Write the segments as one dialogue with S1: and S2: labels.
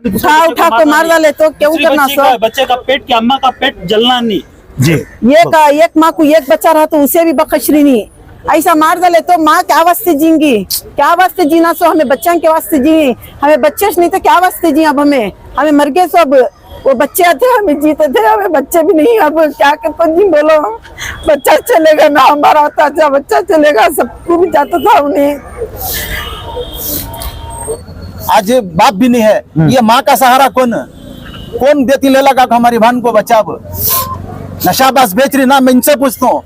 S1: उठा को मार डाले तो क्यों करना सो?
S2: बच्चे का पेट की अम्मा का पेट जलना नहीं
S3: जी।
S1: एक माँ को एक बच्चा रहा तो उसे भी बख्शरी नहीं, ऐसा मार डाले तो माँ क्या वास्ते जींगी? क्या वास्ते जीना? सो हमें बच्चा के वास्ते जी, हमें बच्चे नहीं तो क्या वास्ते जी? अब हमें मर गए सब, वो बच्चे थे हमें जीते थे, हमें बच्चे भी नहीं, अब क्या करते जी बोलो? बच्चा चलेगा ना, हमारा होता था बच्चा चलेगा, सबको भी जाता था उन्हें।
S4: आज बाप भी नहीं है, ये माँ का सहारा कौन देती ले लगा हमारी बहन को बच्चा? अब नशाबाज बेच रही ना, मैं इनसे पूछता हूँ,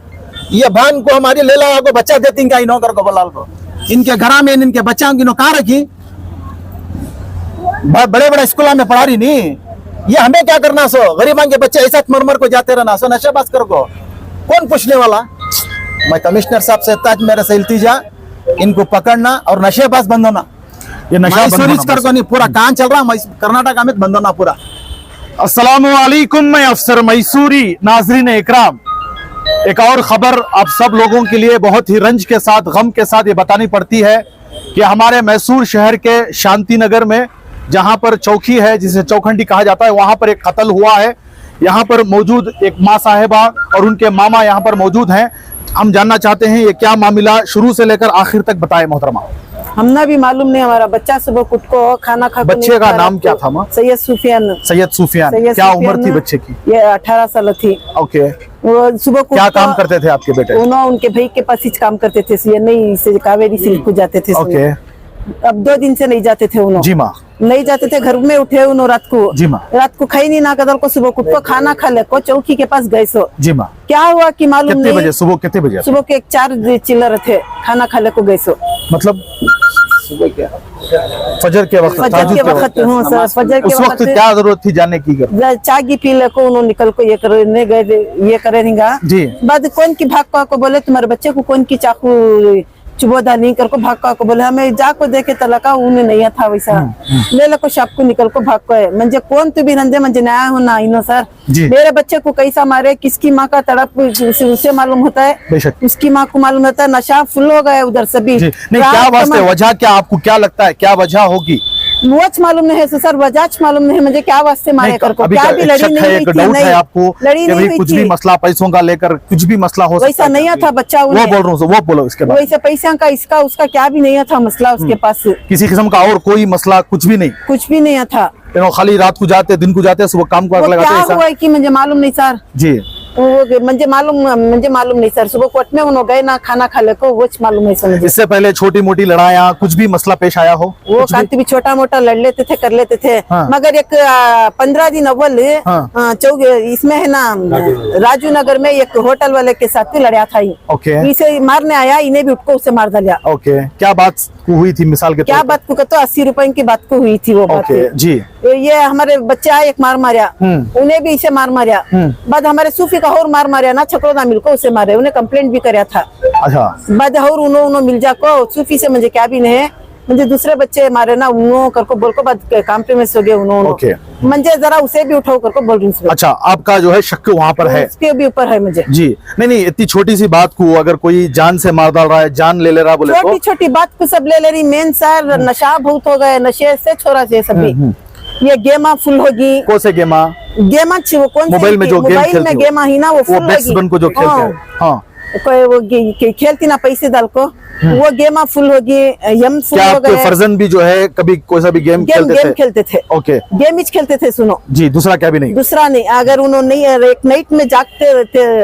S4: ये बहन को हमारी ले लगा को बच्चा देती क्या? नौकर को बलाल को इनके घर में इनके बच्चा की कहाँ रखी? बड़े बड़े स्कूल में पढ़ा रही नहीं, ये हमें क्या करना? सो गरीबां के बच्चे ऐसा मर को जाते रहना, सो नशाबाज कर को कौन पूछने वाला? मैं कमिश्नर साहब से ताज मेरे से इल्तिजा, इनको पकड़ना और नशेबाज बंद होना।
S3: ये नशा
S4: कर को नहीं, पूरा काम चल रहा कर्नाटक में बंद होना पूरा।
S3: अस्सलामुअलैकुम, मैं अफसर मैसूरी। नाजरीन इकराम, एक और खबर आप सब लोगों के लिए बहुत ही रंज के साथ, गम के साथ ये बतानी पड़ती है कि हमारे मैसूर शहर के शांति नगर में, जहां पर चौकी है जिसे चौखंडी कहा जाता है, वहां पर एक कत्ल हुआ है। यहाँ पर मौजूद एक माँ साहिबा और उनके मामा यहाँ पर मौजूद हैं। हम जानना चाहते हैं ये क्या मामला, शुरू से लेकर आखिर तक बताएं मोहतरमा।
S1: हमने भी मालूम नहीं, हमारा बच्चा सुबह कुछ को खाना खा,
S3: बच्चे का नाम क्या था माँ?
S1: सैयद सूफियान।
S3: सैयद सूफियान। क्या उम्र थी बच्चे की?
S1: ये 18 साल थी।
S3: ओके।
S1: वो सुबह
S3: क्या काम करते थे आपके बेटे?
S1: उनके भाई के पास ही काम करते थे, ये नहीं से कावेरी सिल्क को जाते थे।
S3: ओके।
S1: अब 2 दिन से नहीं जाते थे उन्होंने।
S3: जी माँ।
S1: नहीं जाते थे, घर में उठे उन्होंने रात को।
S3: जी माँ।
S1: रात को खाई नहीं ना कदर को, सुबह कुछ को खाना खा ले को चौकी के पास गए सो।
S3: जी माँ।
S1: क्या हुआ कि मालूम नहीं।
S3: कितने बजे? सुबह कितने बजे?
S1: सुबह के 4 चिल्लर थे, खाना खा ले को गए सो।
S3: मतलब फजर के वक्त?
S1: फजर के वक्त हूँ सर, फजर के
S3: उस वक्त क्या जरूरत थी जाने की?
S1: चागी पी ले को उन्होंने निकल को ये करने गए, ये करेगा
S3: जी।
S1: बाद कौन की भाग को बोले तुम्हारे बच्चे को कौन की चाकू चुबोदा नहीं कर को भाग को बोले, हमें जाको देखे तलका उन्हें नहीं था वैसा ले लो को शाप को निकल को भाग को है। मंजे कौन तू भी रंजे मंजे नया हो ना इनो सर, मेरे बच्चे को कैसा मारे, किसकी माँ का तड़प उसे मालूम होता है, उसकी माँ को मालूम होता है। नशा फुल हो गया उधर सभी।
S3: नहीं, क्या वास्ते, वजह क्या? आपको क्या लगता है क्या वजह होगी?
S1: वच मालूम नहीं है सर, वजह मालूम नहीं है मुझे, क्या वास्ते मारे कर को? क्या भी लड़ी नहीं हुई थी,
S3: नहीं आपको
S1: लड़ी नहीं हुई
S3: कुछ
S1: थी।
S3: भी मसला पैसों का लेकर कुछ भी मसला हो
S1: वैसा नहीं था बच्चा,
S3: वो बोल रहा हूँ, वो बोलो इसके बाद।
S1: वैसे पैसा का इसका उसका क्या भी नहीं था मसला उसके पास,
S3: किसी किस्म का और कोई मसला कुछ भी नहीं?
S1: कुछ भी नहीं था।
S3: खाली रात को जाते, दिन को जाते, सुबह काम को लगाते।
S1: क्या हुआ कि मुझे मालूम नहीं सर
S3: जी,
S1: मुझे मालूम नहीं सर। सुबह कोर्ट में उन्होंने गए ना खाना खा ले को, वो मालूम नहीं सर।
S3: इससे पहले छोटी मोटी लड़ाइयाँ कुछ भी मसला पेश आया हो?
S1: वो कांति भी छोटा मोटा लड़ लेते थे, कर लेते थे।
S3: हाँ।
S1: मगर एक 15 दिन अव्वल इसमें है ना राजू नगर में एक होटल वाले के साथ भी लड़ा था।
S3: ओके।
S1: इसे मारने आया, इन्हें भी उठको उसे मार डाला।
S3: ओके। क्या बात हुई थी मिसाल के?
S1: क्या बात को तो 80 रुपए की बात को हुई थी वो बात।
S3: जी।
S1: ये हमारे बच्चे आए, एक मार मारिया, उन्हें भी इसे मार मारिया। बाद हमारे सूफी का और मार मारिया ना, छकड़ो ना मिलको उसे मारे, उन्हें कंप्लेंट भी कराया था।
S3: अच्छा।
S1: बाद और उन्होंने मिल जा को सूफी से मुझे क्या भी नहीं है, मुझे दूसरे बच्चे मारे ना उन्होंने करको बोल को बाद कॉम्प्रोमाइज हो गए उन्होंने।
S3: ओके।
S1: मुझे जरा उसे भी उठाओ करको बोल रही हूँ।
S3: अच्छा, आपका जो है शक वहाँ पर है?
S1: उसके भी ऊपर है मुझे।
S3: जी। नहीं, इतनी छोटी सी बात को अगर कोई जान से मार डाल रहा है, जान ले रहा बोले,
S1: छोटी छोटी बात को सब ले रही। मेन सर नशा बहुत हो गए, नशे से छोरा से सभी। ये गेमा फुल होगी।
S3: कौन से गेमा?
S1: गेमा वो कौन
S3: मोबाइल में जो गेम खेलती,
S1: मोबाइल में गेमा ही ना, वो फुल होगी
S3: को जो खेलते हैं। हाँ।
S1: कोई वो खेलती ना पैसे डाल को, वो गेमा फुल होगी, यम फुल हो गए।
S3: फर्जन भी जो है कभी कोई सा भी गेम खेलते थे? ओके।
S1: गेम ही खेलते थे। सुनो
S3: जी, दूसरा क्या भी नहीं?
S1: दूसरा नहीं। अगर उन्होंने एक नाइट में जागते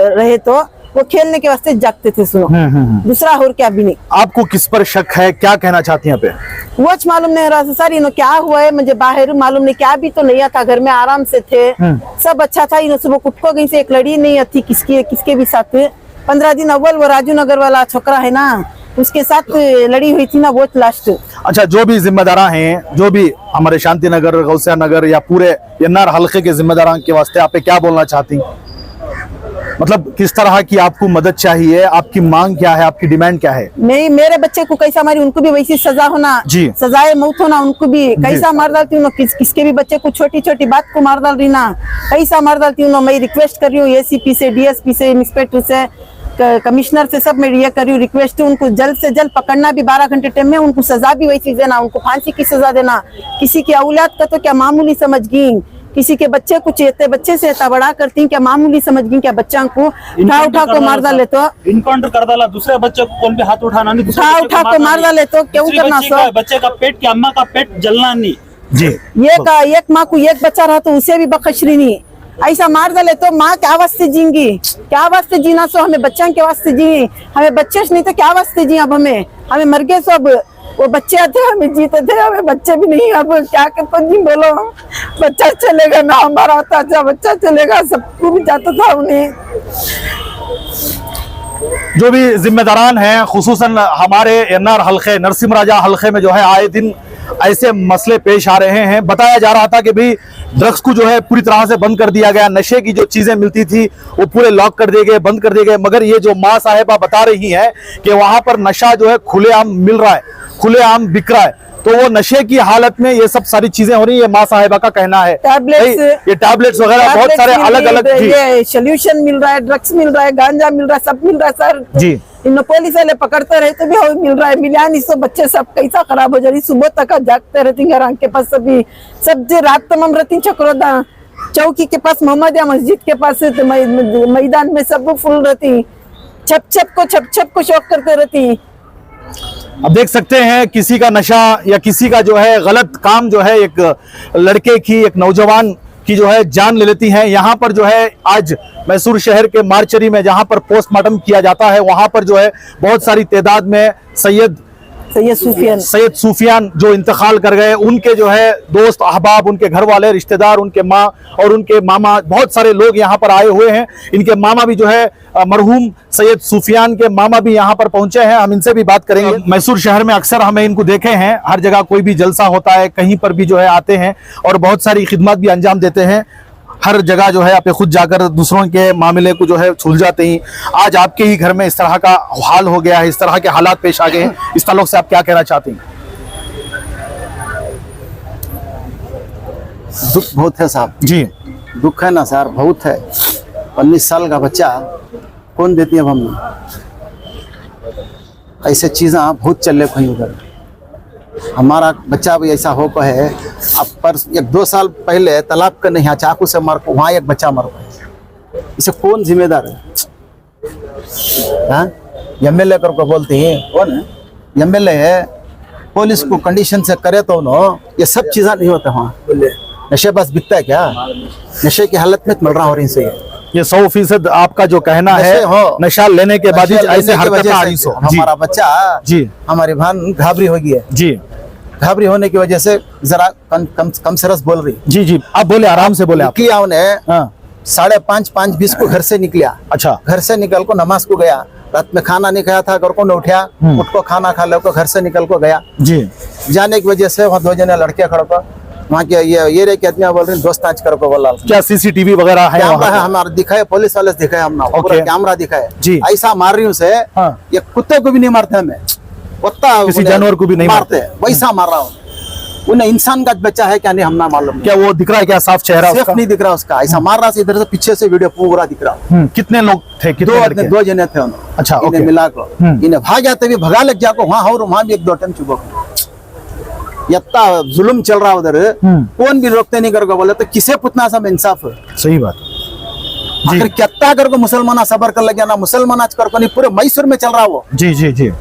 S1: रहे तो वो खेलने के वास्ते जागते थे। सुनो, दूसरा और क्या भी नहीं।
S3: आपको किस पर शक है, क्या कहना चाहती हैं पे?
S1: वो मालूम नहीं रहा सर, इन्हों क्या हुआ है मुझे बाहर मालूम नहीं, क्या भी तो नहीं था, घर में आराम से थे, सब अच्छा था। इन्हों सुबह कुछ को गई से एक लड़ी नहीं थी किसके भी साथ। 15 दिन अव्वल वो राजू नगर वाला छोकरा है ना, उसके साथ लड़ी हुई थी ना, वो लास्ट।
S3: अच्छा, जो भी जिम्मेदार हैं, जो भी हमारे शांति नगर, गौसिया नगर या पूरे यन्नार हल्के के जिम्मेदार के वास्ते आप क्या बोलना चाहती हैं? मतलब किस तरह की आपको मदद चाहिए, आपकी मांग क्या है, आपकी डिमांड क्या है?
S1: मेरे बच्चे को कैसा मारी, उनको भी वैसी सजा होना, सजाए मौत होना, उनको भी कैसा मार डालती हूँ। किसके भी बच्चे को छोटी छोटी बात को मार डाल रही ना, कैसा मार डालती हूँ। मैं रिक्वेस्ट कर रही हूँ एसीपी से, डीएसपी से, इंस्पेक्टर से, कमिश्नर से सब मैं ये कर रही हूँ, रिक्वेस्ट है उनको जल्द से जल्द पकड़ना भी 12 घंटे टाइम में, उनको सजा भी वैसी देना, उनको फांसी की सजा देना। किसी की औलाद का तो क्या मामूली समझ गई, किसी के बच्चे कुछ इतने बच्चे से इतना बड़ा करती क्या मामूली समझ गई क्या, बच्चा को उठा को मार डाले तो
S2: इनकाउंटर कर डाला, दूसरे बच्चे को कौन भी हाथ उठाना नहीं, दूसरे बच्चे
S1: उठा
S2: को
S1: को
S2: मारना
S1: मार
S2: नहीं।
S1: डाले तो क्यों
S2: दूसरी
S1: करना
S2: बच्ची का, बच्चे का पेट की अम्मा का पेट जलना नहीं।
S3: जी
S1: एक माँ को एक बच्चा रहा तो उसे भी बखशरी नहीं, ऐसा मार डाले तो माँ क्या वास्ते जींगी, क्या वास्ते जीना सो, हमें बच्चा के वास्ते जी, हमें बच्चे नहीं तो क्या वास्ते जी, अब हमें मर गए सब, वो बच्चे थे हमें जीते थे, हमें बच्चे भी नहीं, अब क्या करते जी बोलो, बच्चा चलेगा ना हमारा होता, अच्छा बच्चा चलेगा, सबको भी जाता था उन्हें।
S3: जो भी जिम्मेदारान हैं, खुसूसन हमारे एनआर हल्के, नरसिम राजा हल्के में जो है आए दिन ऐसे मसले पेश आ रहे हैं। बताया जा रहा था कि भाई ड्रग्स को जो है पूरी तरह से बंद कर दिया गया, नशे की जो चीजें मिलती थी वो पूरे लॉक कर दिए गए, बंद कर दिए गए, मगर ये जो माँ साहिबा बता रही हैं कि वहां पर नशा जो है खुलेआम मिल रहा है, खुलेआम बिक रहा है, तो वो नशे की हालत में ये सब सारी चीजें हो रही है। माँ साहिबा का कहना है ये टैबलेट्स वगैरह बहुत सारे अलग अलग,
S1: ये सोल्यूशन मिल रहा है, ड्रग्स मिल रहा है, गांजा मिल रहा है, सब मिल रहा है सर
S3: जी।
S1: इन पुलिस वाले पकड़ते रहे तो भी मिल रहा है, मिला नहीं सो बच्चे सब कैसा खराब हो जा रही, सुबह तक जागते रहती घर आंख के पास, सभी सब जे रात तमाम रहती चक्रोदा चौकी के पास, मोहम्मदिया मस्जिद के पास मैदान में सब फुल रहती, छप छप को शौक करते रहती।
S3: अब देख सकते हैं किसी का नशा या किसी का जो है गलत काम जो है एक लड़के की, एक नौजवान की जो है जान ले लेती है। यहाँ पर जो है आज मैसूर शहर के मार्चरी में जहाँ पर पोस्टमार्टम किया जाता है, वहां पर जो है बहुत सारी तादाद में सैयद सूफियान जो इंतकाल कर गए, उनके जो है दोस्त अहबाब, उनके घर वाले, रिश्तेदार, उनके माँ और उनके मामा, बहुत सारे लोग यहाँ पर आए हुए हैं। इनके मामा भी जो है मरहूम सैयद सूफियान के मामा भी यहाँ पर पहुंचे हैं, हम इनसे भी बात करेंगे। मैसूर शहर में अक्सर हमें इनको देखे हैं, हर जगह कोई भी जलसा होता है कहीं पर भी जो है आते हैं और बहुत सारी खिदमत भी अंजाम देते हैं, हर जगह जो है आप खुद जाकर दूसरों के मामले को जो है सुलझाते ही। आज आपके ही घर में इस तरह का हाल हो गया है, इस तरह के हालात पेश आ गए हैं, इस ताल्लुक से आप क्या कहना चाहते हैं?
S4: दुख बहुत है साहब
S3: जी,
S4: दुख है ना सर, बहुत है। 19 साल का बच्चा कौन देती है हमने, ऐसे चीज़ें बहुत चल रहे कहीं उधर। हमारा बच्चा भी ऐसा हो को है, अब पर 1-2 साल पहले तालाब का नहीं चाकू से मर को वहाँ एक बच्चा मर को, इसे कौन जिम्मेदार है? एमएलए करको बोलते हैं, कौन है एमएलए है, पुलिस को कंडीशन से करे तो नो ये सब चीज़ें नहीं होता वहाँ। नशे बस बिकता है क्या? नशे की हालत में मिल रहा हो रही से
S3: ये 100% आपका जो कहना है, नशा लेने के बाद ऐसे हरकतें आ रही सो।
S4: हमारा बच्चा
S3: जी,
S4: हमारी बहन घाबरी हो गई है
S3: जी,
S4: घाबरी होने की वजह से जरा कम से रस बोल रही।
S3: जी जी, आप बोले, आराम से बोले आप।
S4: किया उन्हें
S3: हाँ,
S4: 5:30-5:20 को घर से निकला।
S3: अच्छा,
S4: घर से निकल को नमाज को गया, रात में खाना नहीं खाया था, घर को न उठा, उठ को खाना खा लो को घर से निकल को गया।
S3: जी,
S4: जाने की वजह से वहाँ 2 जने लड़के खड़े को वहाँ के ये रे के आदमी बोल रहे दोस्त आज करो को बोला।
S3: क्या सीसीटीवी वगैरह है?
S4: कैमरा है हमारा, दिखाए पुलिस वाले से दिखाए हमने, पूरा कैमरा दिखाए
S3: जी।
S4: ऐसा मार रही हूँ से ये कुत्ते को भी नहीं मारते हमें, कुत्ता
S3: किसी जानवर को भी नहीं मारते,
S4: वैसा मार रहा हूँ। उन्हें इंसान का बच्चा है क्या नहीं हमना मालूम।
S3: क्या वो दिख रहा है क्या साफ चेहरा उसका?
S4: नहीं दिख रहा उसका, ऐसा मार रहा, इधर से पीछे से वीडियो पूरा दिख रहा।
S3: कितने लोग थे? कितने?
S4: 2 जने थे उन्होंने।
S3: अच्छा,
S4: इन्हें मिला को इन्हें भाग जाते भी भगा लग जाको वहाँ, और वहाँ भी 1-2 टाइम चुको। इतना जुल्म चल रहा उधर, कौन भी रोकते नहीं करके बोले तो किसे पुतना सब इंसाफ है?
S3: सही बात जी।
S4: आखिर क्या करको मुसलमान सबर कर लगे ना, मुसलमान आज करको नहीं, पूरे मैसूर में चल रहा वो।
S3: जी जी जी,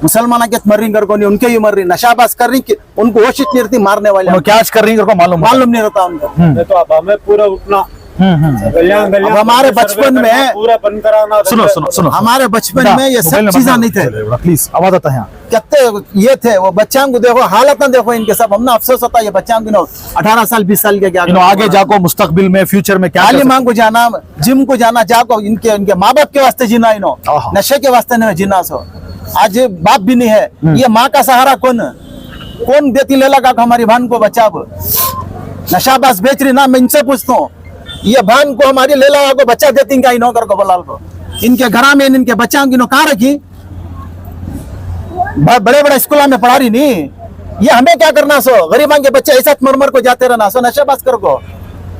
S4: मुसलमान के मर रही करको नहीं, उनके ही मर रही, नशाबाज कर रही, उनको होश इतनी रहती मारने वाले,
S3: क्या कर रही है मालूम
S4: नहीं रहता उनको।
S2: तो अब हमें पूरा उठना,
S4: अब हमारे बचपन में
S2: पूरा बंद कराना।
S3: सुनो,
S4: हमारे बचपन में ये सब चीजें नहीं थे।
S3: प्लीज आवाज आता है।
S4: कितने ये थे वो बच्चों को देखो, हालत ना देखो इनके सब, हमने अफसोस होता है ये बच्चों को 18 साल 20 साल के क्या
S3: आगे जाको मुस्तकबिल में फ्यूचर में क्या
S4: तालीम को जाना, जिम को जाना, जाको इनके माँ बाप के वास्ते जीना, इनो नशे के वास्ते नहीं जीना। सो आज बाप भी नहीं है, ये माँ का सहारा कौन देती ले लगा हमारी बहन को बचाव, नशाबाज बेच रही ना। मैं इनसे पूछता हूँ, ये बहन को हमारी ले लगा को बच्चा देती क्या इनो कर को बोला को, इनके घर में इनके बच्चा की कहाँ रखी, बड़े स्कूल में पढ़ा रही नहीं। ये हमें क्या करना सो, गरीबां के बच्चे ऐसा मर को जाते रहना सो, नशाबाज कर को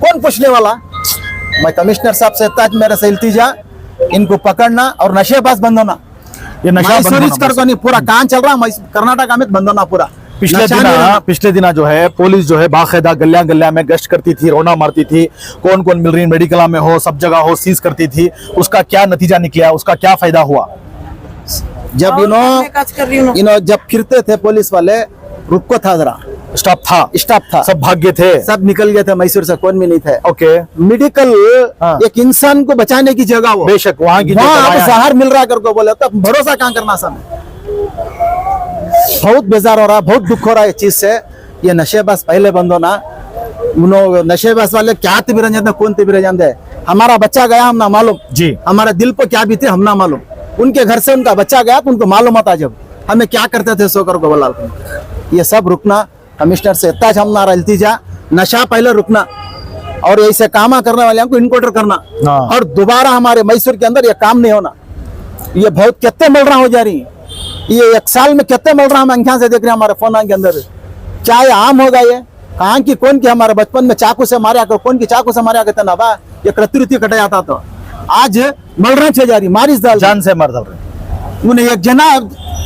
S4: कौन पूछने वाला। मैं कमिश्नर साहब से ताज मेरे से इल्तिजा इनको पकड़ना और नशेबाज बंद होना।
S3: ये नशा बंद
S4: मैसूरी
S3: होना
S4: कर नहीं, पूरा कान चल रहा कर्नाटक में बंद होना पूरा। नशा नहीं रहना।
S3: पिछले दिना जो है पुलिस जो है बाकायदा गलियां गलियां में गश्त करती थी, रोना मारती थी, कौन कौन मिल रही मेडिकल में हो, सब जगह हो, सीज करती थी। उसका क्या नतीजा निकला, उसका क्या फायदा हुआ?
S4: जब इन्हों जब फिरते थे पुलिस वाले, रुको था जरा,
S3: स्टाफ था, सब भाग गए थे,
S4: सब निकल गए थे मैसूर से, कौन भी नहीं थे।
S3: ओके,
S4: मेडिकल
S3: हाँ।
S4: एक इंसान को बचाने की जगह वो,
S3: बेशक वहाँ की जो
S4: वहाँ
S3: दवाएं
S4: आप जहर मिल रहा करके बोले तो भरोसा कहाँ करना सब। बहुत बेजार हो रहा, बहुत दुख हो रहा है इस चीज से। ये नशेबाज पहले बंद होना। नशेबाज वाले क्या तिबिर जानते, कौन तिबिर जानते। हमारा बच्चा गया हम ना मालूम
S3: जी,
S4: हमारे दिल पर क्या बीते हम ना मालूम। उनके घर से उनका बच्चा गया तो उनको मालूम आता जब हमें क्या करते थे सोकर को बोला। ये सब रुकना, कमिश्नर से इतना हमारा इल्तिजा, नशा पहले रुकना और ऐसे काम करने वाले को इनकाउंटर करना और दोबारा हमारे मैसूर के अंदर ये काम नहीं होना। ये बहुत कितने मिल रहा हो जा रही, ये एक साल में कितने मिल रहा हम अंख्या से देख रहे हैं हमारे फोन के अंदर। क्या ये आम होगा? ये कहाँ की कौन की हमारे बचपन में चाकू से मारा कर, कौन की चाकू से मारा करते ना बा, ये कृत्रित कटा जाता। तो आज मिल रहे छे जा रही मारिस दाल
S3: जान से मर रहे।
S4: उन्हें एक जना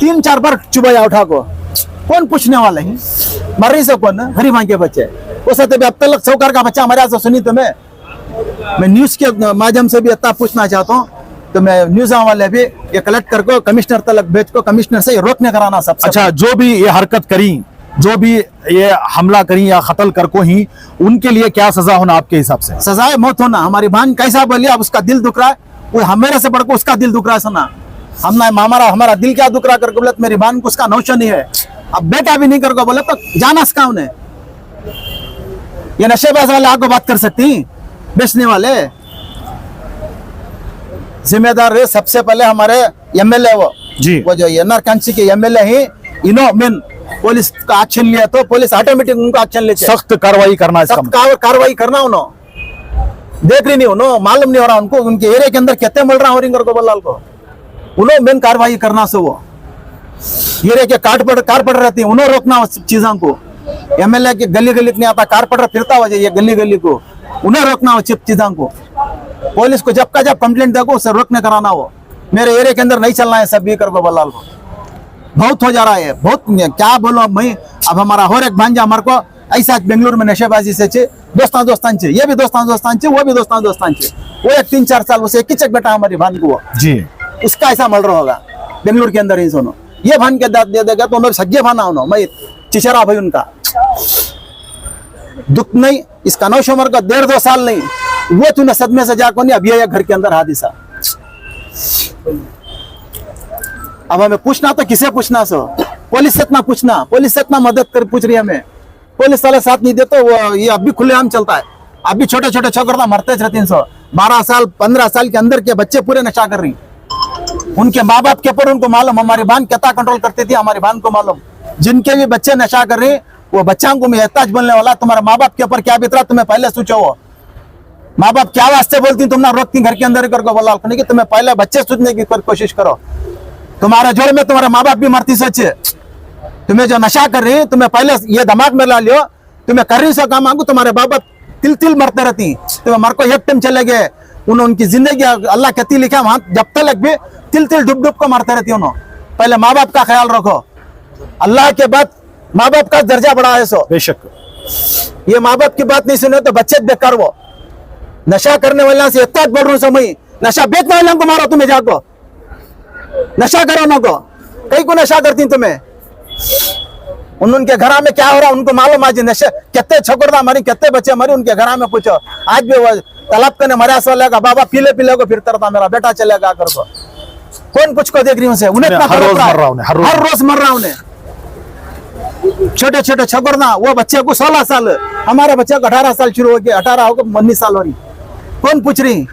S4: 3-4 बार चुबाया उठा को, कौन पूछने वाला है? मर रही से कौन गरीबां के बच्चे उस अब तक सौकर का बच्चा मरा से सुनी। तो मैं न्यूज के माध्यम से भी इतना पूछना चाहता हूँ, तो मैं न्यूज वाले भी ये कलेक्ट करके कमिश्नर तक भेज को, कमिश्नर से रोकने कराना सबसे।
S3: अच्छा, जो भी ये हरकत करी, जो भी ये हमला करी या कत्ल कर को ही, उनके लिए क्या सजा होना आपके हिसाब से?
S4: सजाए मौत होना। हमारी बहन कैसा बोली, अब उसका दिल दुख रहा है, वो हमें से बढ़कर उसका दिल दुख रहा है। सुना हम ना हमारा दिल क्या दुख रहा करके बोले, मेरी बहन को उसका नौशा नहीं है, अब बेटा भी नहीं करके बोले तो जाना सका उन्हें। ये नशेबाज वाले आपको बात कर सकती, बेचने वाले जिम्मेदार है। सबसे पहले हमारे एमएलए
S3: जी,
S4: वो जो एनआर कांची के एमएलए ही इनो मेन पुलिस का एक्शन लिया तो पुलिस ऑटोमेटिक उनको एक्शन लेते,
S3: सख्त कार्रवाई करना, इसका
S4: सख्त कार्रवाई करना। उन्होंने देख रही नहीं, उन्होंने मालूम नहीं हो रहा उनको, उनके एरिया के अंदर कितने मिल रहा हो रिंगर को बल्लाल को, उन्होंने मेन कार्रवाई करना से वो एरिया के कारपेटर रहती है, उन्होंने रोकना उस चीजों को। एमएलए के गली गली नहीं आता, कारपेटर फिरता हो जाए गली गली को, उन्हें रोकना हो चीजों को। पुलिस को जब का जब कंप्लेंट देखो उसे रोकने कराना हो। मेरे एरिया के अंदर नहीं चलना है सब भी कर बल्लाल को, बहुत हो जा रहा है, बहुत क्या बोलो मैं। अब हमारा और एक भांजा हमारे को ऐसा बेंगलुरु में नशेबाजी से दोस्तान छे, ये भी दोस्तान छे, वो भी दोस्तान छे। वो एक 3-4 साल उसे एक ही बेटा हमारी भान को
S3: जी,
S4: उसका ऐसा मल रहा होगा बेंगलुरु के अंदर ही। सुनो ये भान के दाद दे देगा तो सज्ञे भाना हो मैं चिचरा भाई उनका दुख नहीं। इसका 9 उम्र का 1.5-2 साल नहीं, वो तूने सदमे से जाको नहीं। अब ये घर के अंदर हादिसा, अब हमें पूछना तो किसे पूछना सो? पुलिस से इतना पूछना, पुलिस से इतना मदद कर पूछ रही है हमें, पुलिस वाले साथ नहीं देते। वो ये अब भी खुलेआम चलता है, अब भी छोटे छोटे छोकरा मरते थे। 12 साल 15 साल के अंदर के बच्चे पूरे नशा कर रही। उनके माँ बाप के ऊपर उनको मालूम, हमारी बहन कितना कंट्रोल करती थी, हमारी बहन को मालूम। जिनके भी बच्चे नशा कर रहे वो बच्चों को मैं एहताज बोलने वाला, तुम्हारे माँ बाप के ऊपर क्या बीत रहा तुम्हें पहले सोचो। वो माँ बाप क्या वास्ते बोलती तुम ना रोकती घर के अंदर करके बोला कि तुम्हें पहले बच्चे सोचने की कोशिश करो। तुम्हारे जोड़ में तुम्हारे माँ बाप भी मरती सोचे। तुम्हें जो नशा कर रही तुम्हें पहले ये दिमाग में ला लियो, तुम्हें कर रही सो काम आगू तुम्हारे बाप तिल तिल मरते रहती। तुम्हें मर को एक टाइम चले गए, उनकी जिंदगी अल्लाह कहती लिखा वहां जब तक भी तिल तिल डुब डुब को मारते रहती। उन्होंने पहले माँ बाप का ख्याल रखो, अल्लाह के बाद माँ बाप का दर्जा बढ़ा है। सो
S3: बेशक
S4: ये माँ बाप की बात नहीं सुने तो बच्चे बेकार। वो नशा करने वाले से इतना बोल रहा हूँ समय, नशा बेचने वाले को मारो, तुम्हें जाको नशा करो ना को कहीं को नशा करती तुम्हें। उनके घर में क्या हो रहा उनको मालूम। आज नशे कितने छोकरा मरी, कितने बच्चे मरी, उनके घर में पूछो। आज भी वो तालाब करने मरा वाले बाबा पीले पीले को फिरता रहता, मेरा बेटा चलेगा कर को कौन कुछ को देख रही हूँ। उन्हें
S3: हर रोज
S4: मर रहा उन्हें। छोटे छोटे छोकरा, वो बच्चे को 16 साल, हमारे बच्चे को 18 साल शुरू हो गए, 18 होकर 19 साल हो रही। कौन पूछ रही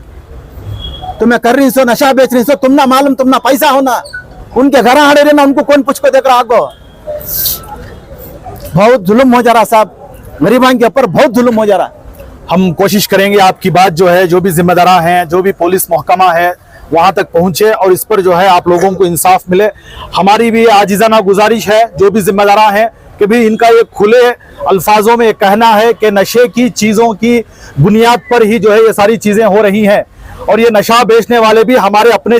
S4: तुम्हें कर रही सो नशा बेच रही सो, तुम ना मालूम, तुम ना पैसा होना, उनके घर आड़े रहना, उनको कौन पूछ को देख रहा आगो। बहुत जुल्म हो जा रहा साहब, गरीबान के ऊपर बहुत जुल्म हो जा रहा।
S3: हम कोशिश करेंगे आपकी बात जो है, जो भी जिम्मेदारा हैं, जो भी पुलिस महकमा है, वहां तक पहुंचे और इस पर जो है आप लोगों को इंसाफ मिले। हमारी भी आजिजाना गुजारिश है जो भी जिम्मेदारा हैं कि भी इनका ये खुले अल्फाजों में कहना है कि नशे की चीजों की बुनियाद पर ही जो है ये सारी चीजें हो रही हैं और ये नशा बेचने वाले भी हमारे अपने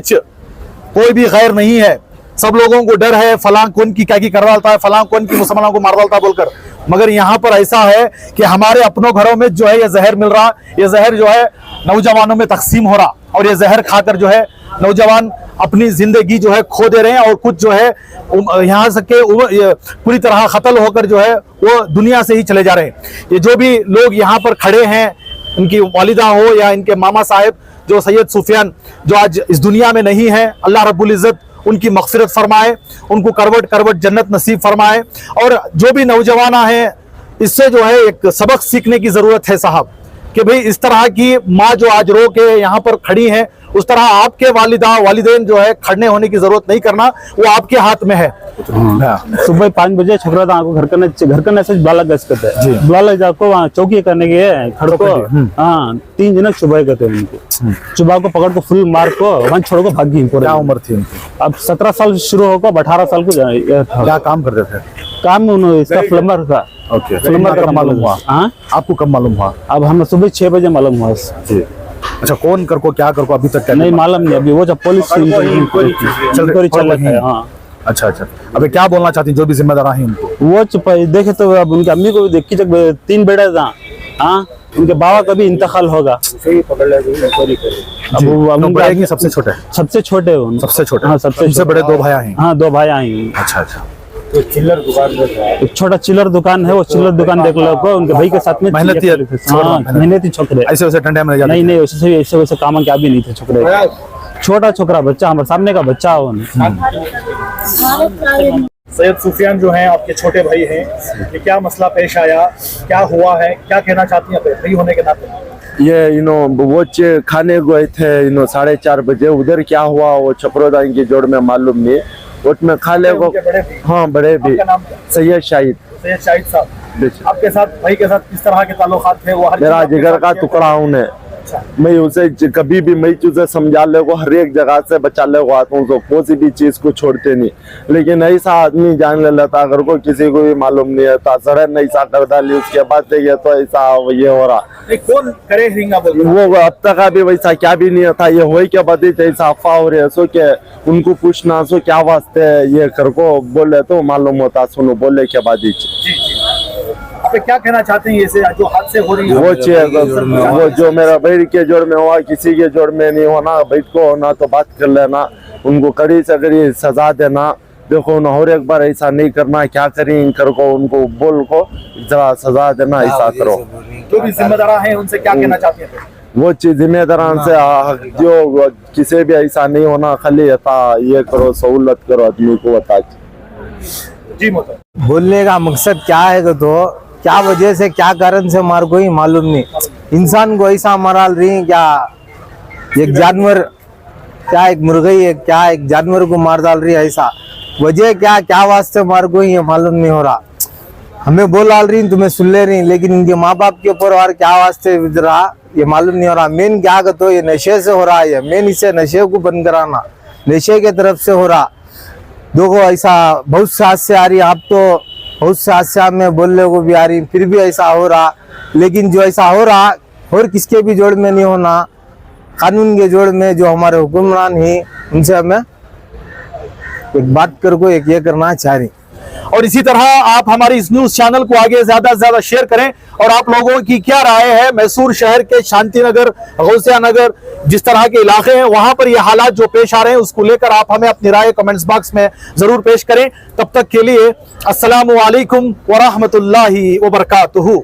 S3: कोई भी गैर नहीं है। सब लोगों को डर है फलां कौन की क्या की कर डालता है, फलां कौन की मुसलमानों को मार डालता है बोलकर, मगर यहाँ पर ऐसा है कि हमारे अपनों घरों में जो है ये जहर मिल रहा, ये जहर जो है नौजवानों में तकसीम हो रहा, और ये जहर खाकर जो है नौजवान अपनी जिंदगी जो है खो दे रहे हैं, और कुछ जो है यहाँ से के पूरी तरह कत्ल होकर जो है वो दुनिया से ही चले जा रहे हैं। ये जो भी लोग यहाँ पर खड़े हैं, इनकी वालिदा हो या इनके मामा साहब जो सैयद सुफियान जो आज इस दुनिया में नहीं है, अल्लाह रब्बुल इज़्ज़त उनकी मग़फ़िरत फरमाए, उनको करवट करवट जन्नत नसीब फरमाए। और जो भी नौजवान हैं, इससे जो है एक सबक सीखने की ज़रूरत है साहब, कि भाई इस तरह की माँ जो आज रो के यहाँ पर खड़ी है, उस तरह आपके वालिदा वालिदैन जो है खड़ने होने की जरूरत नहीं करना, वो आपके हाथ में है।
S2: सुबह 5 बजे छोकरा था आपको घर करने से बुला गस करते हैं, बुला जाको वहाँ चौकी करने के खड़ को, हाँ 3 जन चुबाई करते हैं उनको, चुबा को पकड़ को फुल मार को वहाँ छोड़ को भाग गई।
S3: क्या उम्र थी उनकी?
S2: अब 17 साल शुरू होकर 18 साल को
S3: क्या काम करते थे?
S2: काम में इसका प्लम्बर का।
S3: ओके,
S2: प्लम्बर का
S3: मालूम हुआ?
S2: हाँ,
S3: आपको कब मालूम हुआ?
S2: अब हमें सुबह 6 बजे मालूम हुआ जी।
S3: अच्छा, कौन कर को क्या कर को अभी तक
S2: नहीं मालूम नहीं, अभी वो जब पुलिस इंक्वायरी चल रही है। हाँ
S3: अच्छा अच्छा, अबे क्या बोलना चाहती जो भी जिम्मेदार हैं उनको?
S2: वो चुपाई देखे तो अब उनकी अम्मी को देख के जब 3 बेटा था, हाँ उनके बाबा का भी इंतकाल होगा। अब वो
S3: उनके सबसे छोटे
S2: सबसे छोटे हो,
S3: सबसे छोटे,
S2: हाँ सबसे
S3: बड़े 2 भाई हैं।
S2: हाँ 2 भाई हैं।
S3: अच्छा अच्छा,
S2: तो चिल्लर दुकान, एक छोटा चिल्लर दुकान है, वो चिल्लर दुकान देख लो को उनके भाई के साथ में मेहनती छोकरे,
S3: ऐसे वैसे ठंडे में
S2: नहीं नहीं ऐसे वैसे काम क्या भी नहीं थे छोकरे, छोटा छोकरा बच्चा हमारे सामने का बच्चा हो।
S3: सैयद सुफियान जो हैं आपके छोटे भाई हैं, ये क्या मसला पेश आया, क्या हुआ है, क्या कहना चाहती हैं भाई होने के नाते?
S5: ये वो खाने गए थे 4:30 बजे, उधर क्या हुआ वो छपरोदा की जोड़ में मालूम नहीं, उसमें खाने को। हाँ बड़े भी, सैयद शाहिद।
S3: सैयद शाहिद साहब, आपके साथ भाई के साथ किस तरह के ताल्लुकात थे? वो
S5: मेरा जिगर का टुकड़ा हूँ, मैं उसे कभी भी मैं तुझे समझा ले को, हर एक जगह से बचा ले को आता हूँ, तो कोई भी चीज को छोड़ते नहीं। लेकिन ऐसा आदमी जान ले लेता, अगर को किसी को भी मालूम नहीं है सड़न ऐसा कर डाली, उसके बाद ये तो ऐसा ये हो रहा।
S3: कौन करे
S5: वो अब तक अभी वैसा क्या भी नहीं था, ये हो के बाद ऐसा अफवाह हो रही है। सो के उनको पूछना सो क्या वास्ते ये कर को बोले तो मालूम होता, सुनो बोले के बाद ही।
S3: क्या कहना चाहते हैं ये जो हादसे हो रही है?
S5: वो जो मेरा भाई के जोड़ में हुआ, किसी के जोड़ में नहीं होना, भाई को होना तो बात कर लेना, उनको कड़ी से कड़ी सजा देना। देखो ना, और एक बार ऐसा नहीं करना, क्या करें कर को उनको बोल को जरा सजा देना, ऐसा करो।
S3: जो भी जिम्मेदार हैं उनसे क्या कहना चाहते हैं?
S5: वो चीज जिम्मेदारान से जो किसी भी ऐसा नहीं होना, खाली ये करो, सहूलत करो आदमी को बता।
S3: जी
S6: बोलने का मकसद क्या है तो क्या वजह से क्या कारण से मार कोई मालूम नहीं, इंसान को ऐसा मारा रही, क्या एक जानवर, क्या एक मुर्गी है, क्या एक जानवर को मार डाल रही है, ऐसा वजह क्या वास्ते मार कोई ये मालूम नहीं हो रहा। हमें बोल डाल रही तुम्हें सुन ले रही, लेकिन इनके माँ बाप के ऊपर और क्या वास्ते रहा ये मालूम नहीं हो रहा। मेन क्या तो ये नशे से हो रहा है, मेन इसे नशे को बंद कराना, नशे के तरफ से हो रहा। देखो ऐसा बहुत से हादसे आ रही, आप तो बहुत से हादसा में बोलने को भी आ रही, फिर भी ऐसा हो रहा। लेकिन जो ऐसा हो रहा और किसके भी जोड़ में नहीं होना, कानून के जोड़ में जो हमारे हुक्मरान हैं उनसे हमें एक बात करको एक ये करना चाह रही।
S3: और इसी तरह आप हमारे इस न्यूज चैनल को आगे ज्यादा से ज्यादा शेयर करें, और आप लोगों की क्या राय है मैसूर शहर के शांति नगर, गौसिया नगर, जिस तरह के इलाके हैं वहां पर ये हालात जो पेश आ रहे हैं उसको लेकर आप हमें अपनी राय कमेंट्स बॉक्स में जरूर पेश करें। तब तक के लिए अस्सलामु अलैकुम व रहमतुल्लाहि व बरकातुहू।